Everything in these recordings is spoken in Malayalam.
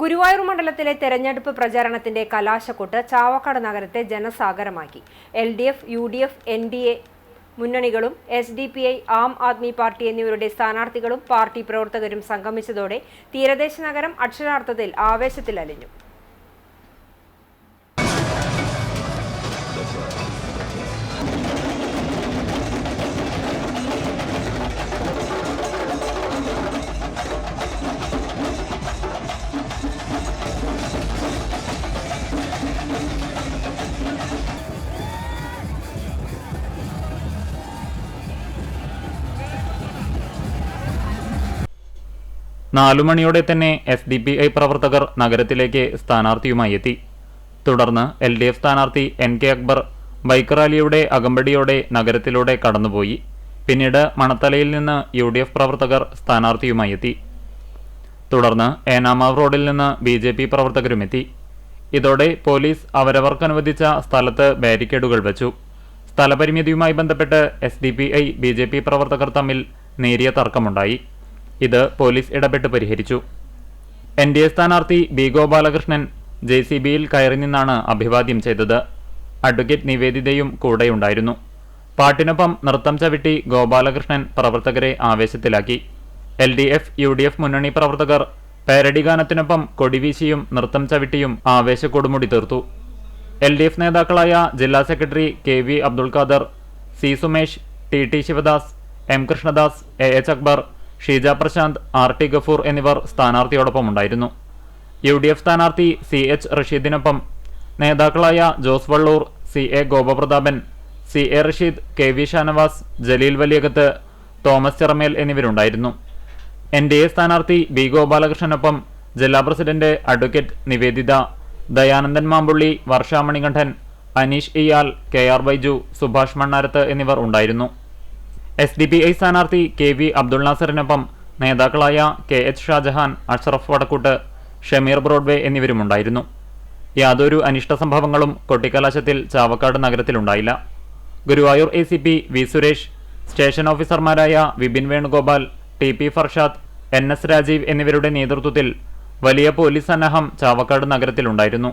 ഗുരുവായൂർ മണ്ഡലത്തിലെ തെരഞ്ഞെടുപ്പ് പ്രചാരണത്തിന്റെ കലാശക്കൊട്ട് ചാവക്കാട് നഗരത്തെ ജനസാഗരമാക്കി. LDF, UDF, NDA മുന്നണികളും SDPI, ആം ആദ്മി പാർട്ടി എന്നിവരുടെ സ്ഥാനാർത്ഥികളും പാർട്ടി പ്രവർത്തകരും സംഗമിച്ചതോടെ തീരദേശ നഗരം അക്ഷരാർത്ഥത്തിൽ ആവേശത്തിലലിഞ്ഞു. നാലുമണിയോടെ തന്നെ SDPI പ്രവർത്തകർ നഗരത്തിലേക്ക് സ്ഥാനാർത്ഥിയുമായി എത്തി. തുടർന്ന് LDF സ്ഥാനാർത്ഥി NK അക്ബർ ബൈക്ക് റാലിയുടെ അകമ്പടിയോടെ നഗരത്തിലൂടെ കടന്നുപോയി. പിന്നീട് മണത്തലയിൽ നിന്ന് UDF പ്രവർത്തകർ സ്ഥാനാർത്ഥിയുമായി എത്തി. തുടർന്ന് ഏനാമാവ് റോഡിൽ നിന്ന് BJP പ്രവർത്തകരുമെത്തി. ഇതോടെ പോലീസ് അവരവർക്കനുവദിച്ച സ്ഥലത്ത് ബാരിക്കേഡുകൾ വച്ചു. സ്ഥലപരിമിതിയുമായി ബന്ധപ്പെട്ട് SDPI BJP പ്രവർത്തകർ തമ്മിൽ നേരിയ തർക്കമുണ്ടായി. ഇത് പോലീസ് ഇടപെട്ട് പരിഹരിച്ചു. NDA സ്ഥാനാർത്ഥി B. ഗോപാലകൃഷ്ണൻ JCBയിൽ കയറി നിന്നാണ് അഭിവാദ്യം ചെയ്തത്. അഡ്വക്കേറ്റ് നിവേദിതയും കൂടെയുണ്ടായിരുന്നു. പാട്ടിനൊപ്പം നൃത്തം ചവിട്ടി ഗോപാലകൃഷ്ണൻ പ്രവർത്തകരെ ആവേശത്തിലാക്കി. LDF, UDF മുന്നണി പ്രവർത്തകർ പാരഡി ഗാനത്തിനൊപ്പം കൊടിവീശിയും നൃത്തം ചവിട്ടിയും ആവേശക്കൊടുമുടി തീർത്തു. LDF നേതാക്കളായ ജില്ലാ secretary KV Abdul Khader, C. Sumesh, TT Sivadas, M. Krishnadas, AH Akbar, Sheeja Prashanth, RT Gafoor എന്നിവർ സ്ഥാനാർത്ഥിയോടൊപ്പം ഉണ്ടായിരുന്നു. UDF സ്ഥാനാർത്ഥി CH റഷീദിനൊപ്പം നേതാക്കളായ Jose Valloor, CA Gopaprathapan, CA Rasheed, KV Shanavas, Jaleel Valiyakath, Thomas Chiramel എന്നിവരുണ്ടായിരുന്നു. NDA സ്ഥാനാർത്ഥി B. ഗോപാലകൃഷ്ണനൊപ്പം ജില്ലാ president advocate Nivedita, Dayanandan Mampully, Varsha Manikandan, Aneesh Iyal, KR Baiju, Subhash Mannarath എന്നിവർ ഉണ്ടായിരുന്നു. SDPI സ്ഥാനാർത്ഥി KV അബ്ദുൾ നാസറിനൊപ്പം നേതാക്കളായ KH ഷാജഹാൻ, അഷ്റഫ് വടക്കൂട്ട്, ഷമീർ ബ്രോഡ്വേ എന്നിവരുമുണ്ടായിരുന്നു. യാതൊരു അനിഷ്ട സംഭവങ്ങളും കൊട്ടിക്കലാശത്തിൽ ചാവക്കാട് നഗരത്തിലുണ്ടായില്ല. Guruvayur ACP V. Suresh, station ഓഫീസർമാരായ വിപിൻ വേണുഗോപാൽ, TP ഫർഷാദ്, NS രാജീവ് എന്നിവരുടെ നേതൃത്വത്തിൽ വലിയ പോലീസ് സന്നാഹം ചാവക്കാട് നഗരത്തിലുണ്ടായിരുന്നു.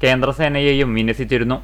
കേന്ദ്രസേനയെയും വിന്യസിച്ചിരുന്നു.